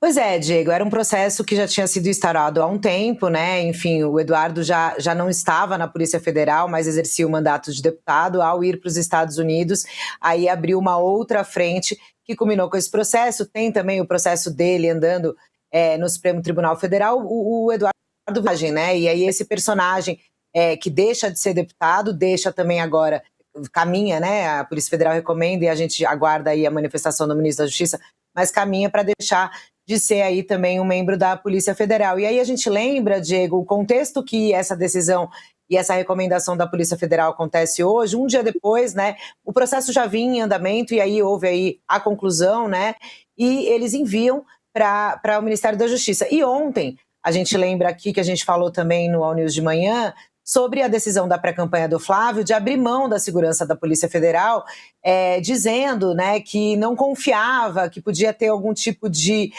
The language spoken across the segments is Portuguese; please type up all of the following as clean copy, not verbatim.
Pois é, Diego, era um processo que já tinha sido instaurado há um tempo, né? Enfim, o Eduardo já não estava na Polícia Federal, mas exercia o mandato de deputado. Ao ir para os Estados Unidos, aí abriu uma outra frente que culminou com esse processo. Tem também o processo dele andando no Supremo Tribunal Federal, o Eduardo Vagem, né? E aí esse personagem que deixa de ser deputado, deixa também agora, caminha, né? A Polícia Federal recomenda e a gente aguarda aí a manifestação do ministro da Justiça, mas caminha para deixar de ser aí também um membro da Polícia Federal. E aí a gente lembra, Diego, o contexto que essa decisão e essa recomendação da Polícia Federal acontece hoje, um dia depois, né? O processo já vinha em andamento e aí houve aí a conclusão, né? E eles enviam para o Ministério da Justiça. E ontem, a gente lembra aqui que a gente falou também no All News de manhã sobre a decisão da pré-campanha do Flávio de abrir mão da segurança da Polícia Federal, dizendo, né, que não confiava, que podia ter algum tipo de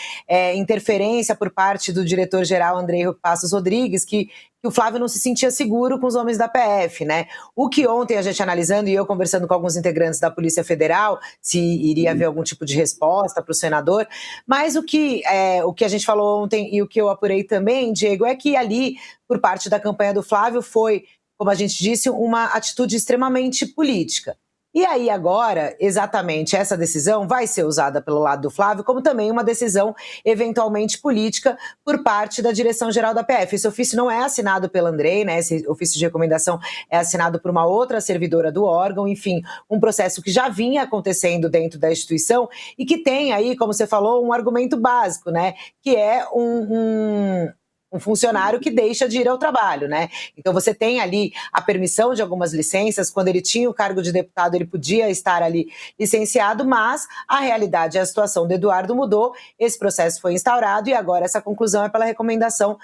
interferência por parte do diretor-geral Andrei Passos Rodrigues, que o Flávio não se sentia seguro com os homens da PF, né? O que ontem a gente analisando e eu conversando com alguns integrantes da Polícia Federal, se iria haver algum tipo de resposta para o senador, mas o que a gente falou ontem e o que eu apurei também, Diego, é que ali, por parte da campanha do Flávio, foi, como a gente disse, uma atitude extremamente política. E aí agora, exatamente, essa decisão vai ser usada pelo lado do Flávio como também uma decisão eventualmente política por parte da direção-geral da PF. Esse ofício não é assinado pela Andrei, né? Esse ofício de recomendação é assinado por uma outra servidora do órgão, enfim, um processo que já vinha acontecendo dentro da instituição e que tem aí, como você falou, um argumento básico, né? Que é um funcionário que deixa de ir ao trabalho, né? Então você tem ali a permissão de algumas licenças, quando ele tinha o cargo de deputado ele podia estar ali licenciado, mas a realidade, a situação do Eduardo mudou, esse processo foi instaurado e agora essa conclusão é pela recomendação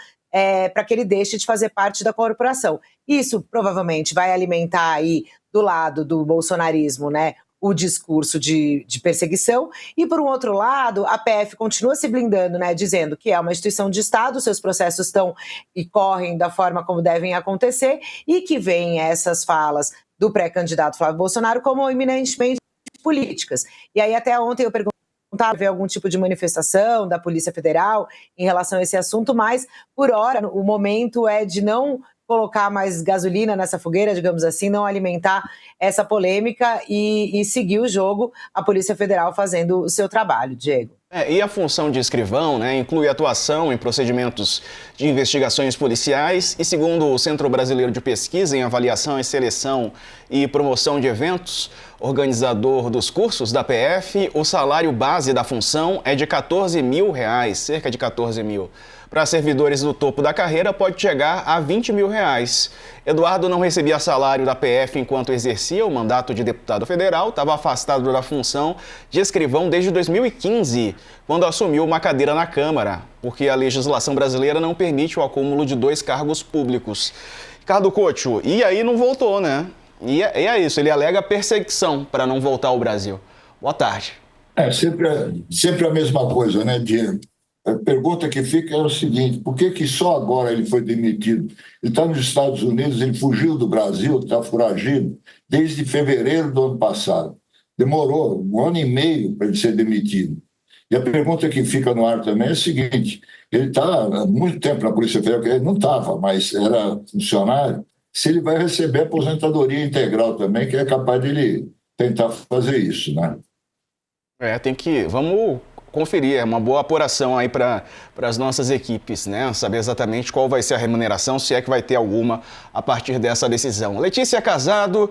para que ele deixe de fazer parte da corporação. Isso provavelmente vai alimentar aí do lado do bolsonarismo, né? O discurso de perseguição, e por um outro lado, a PF continua se blindando, né, dizendo que é uma instituição de Estado, seus processos estão e correm da forma como devem acontecer, e que vem essas falas do pré-candidato Flávio Bolsonaro como eminentemente políticas. E aí até ontem eu perguntava se haver algum tipo de manifestação da Polícia Federal em relação a esse assunto, mas por hora o momento é de não colocar mais gasolina nessa fogueira, digamos assim, não alimentar essa polêmica e seguir o jogo, a Polícia Federal fazendo o seu trabalho, Diego. E a função de escrivão, né, inclui atuação em procedimentos de investigações policiais e, segundo o Centro Brasileiro de Pesquisa em Avaliação e Seleção e Promoção de Eventos, organizador dos cursos da PF, o salário base da função é de R$14 mil, cerca de 14 mil. Para servidores do topo da carreira, pode chegar a R$20 mil. Eduardo não recebia salário da PF enquanto exercia o mandato de deputado federal, estava afastado da função de escrivão desde 2015, quando assumiu uma cadeira na Câmara, porque a legislação brasileira não permite o acúmulo de 2 cargos públicos. Ricardo Couto, e aí não voltou, né? E é isso, ele alega perseguição para não voltar ao Brasil. Boa tarde. Sempre a mesma coisa, né, Diego? A pergunta que fica é o seguinte: por que só agora ele foi demitido? Ele está nos Estados Unidos, ele fugiu do Brasil, está foragido desde fevereiro do ano passado. Demorou 1 ano e meio para ele ser demitido. E a pergunta que fica no ar também é a seguinte: ele está há muito tempo na Polícia Federal, ele não estava, mas era funcionário, se ele vai receber aposentadoria integral também, que é capaz de ele tentar fazer isso, né? Vamos conferir, é uma boa apuração aí para as nossas equipes, né? Saber exatamente qual vai ser a remuneração, se é que vai ter alguma a partir dessa decisão. Letícia Casado,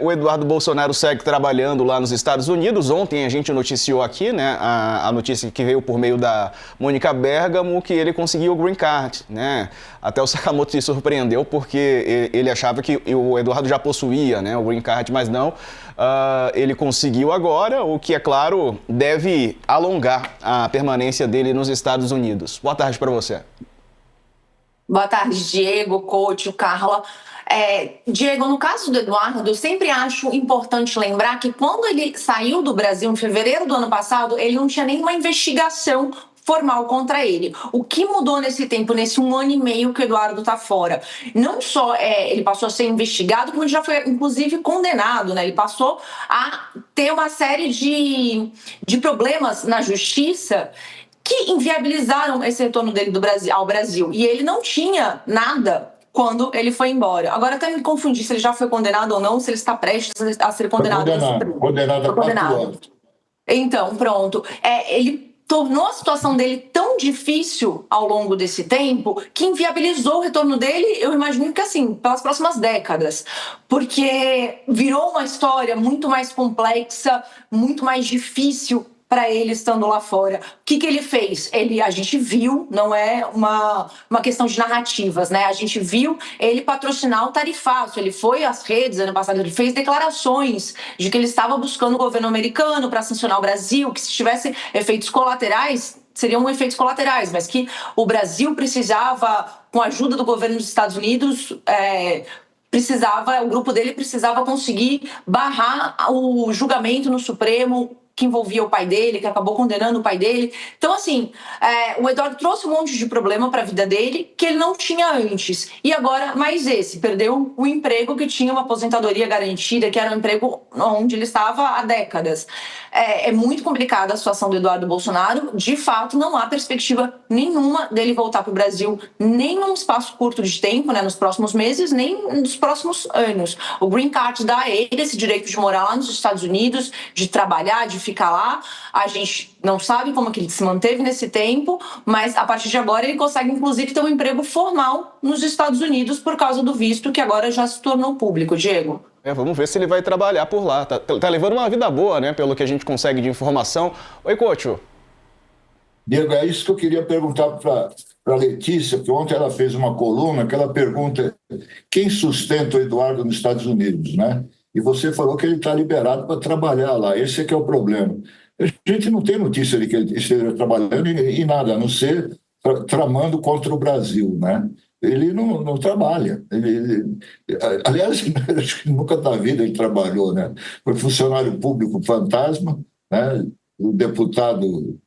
o Eduardo Bolsonaro segue trabalhando lá nos Estados Unidos. Ontem a gente noticiou aqui, né, a notícia que veio por meio da Mônica Bergamo, que ele conseguiu o Green Card, né? Até o Sakamoto se surpreendeu porque ele achava que o Eduardo já possuía, né, o Green Card, mas não. Ele conseguiu agora, o que, é claro, deve alongar a permanência dele nos Estados Unidos. Boa tarde para você. Boa tarde, Diego, Couto, Carla. Diego, no caso do Eduardo, eu sempre acho importante lembrar que quando ele saiu do Brasil em fevereiro do ano passado, ele não tinha nenhuma investigação formal contra ele. O que mudou nesse tempo, nesse 1 ano e meio que o Eduardo está fora? Não só ele passou a ser investigado, como ele já foi, inclusive, condenado, né? Ele passou a ter uma série de problemas na justiça que inviabilizaram esse retorno dele ao Brasil. E ele não tinha nada quando ele foi embora. Agora até me confundi se ele já foi condenado ou não, se ele está prestes a ser condenado. Condenado a 4 anos. Então, pronto. Ele tornou a situação dele tão difícil ao longo desse tempo que inviabilizou o retorno dele, eu imagino que assim, pelas próximas décadas. Porque virou uma história muito mais complexa, muito mais difícil para ele estando lá fora. O que ele fez? A gente viu, não é uma questão de narrativas, né? A gente viu ele patrocinar o tarifaço. Ele foi às redes ano passado, ele fez declarações de que ele estava buscando o governo americano para sancionar o Brasil, que se tivesse efeitos colaterais, seriam efeitos colaterais, mas que o Brasil precisava, com a ajuda do governo dos Estados Unidos, o grupo dele precisava conseguir barrar o julgamento no Supremo que envolvia o pai dele, que acabou condenando o pai dele. Então, assim, o Eduardo trouxe um monte de problema para a vida dele que ele não tinha antes. E agora, mais esse, perdeu o emprego que tinha uma aposentadoria garantida, que era um emprego onde ele estava há décadas. É muito complicada a situação do Eduardo Bolsonaro. De fato, não há perspectiva nenhuma dele voltar para o Brasil, nem num espaço curto de tempo, né, nos próximos meses, nem nos próximos anos. O Green Card dá a ele esse direito de morar lá nos Estados Unidos, de trabalhar, de ficar lá. A gente não sabe como que ele se manteve nesse tempo, mas a partir de agora ele consegue inclusive ter um emprego formal nos Estados Unidos por causa do visto que agora já se tornou público, Diego. Vamos ver se ele vai trabalhar por lá. Tá levando uma vida boa, né? Pelo que a gente consegue de informação. Oi, Couto. Diego, é isso que eu queria perguntar para a Letícia, que ontem ela fez uma coluna que ela pergunta quem sustenta o Eduardo nos Estados Unidos, né? E você falou que ele está liberado para trabalhar lá. Esse é que é o problema. A gente não tem notícia de que ele esteja trabalhando em nada, a não ser tramando contra o Brasil, né? Ele não trabalha. Aliás, acho que nunca na vida ele trabalhou, né? Foi funcionário público fantasma, né? O deputado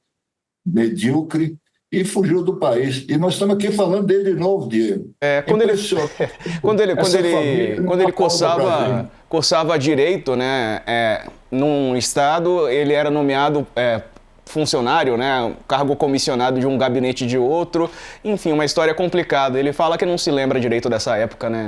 medíocre, e fugiu do país. E nós estamos aqui falando dele de novo, Diego. Quando ele cursava direito, né, num estado, ele era nomeado funcionário, né, cargo comissionado de um gabinete de outro. Enfim, uma história complicada. Ele fala que não se lembra direito dessa época, né?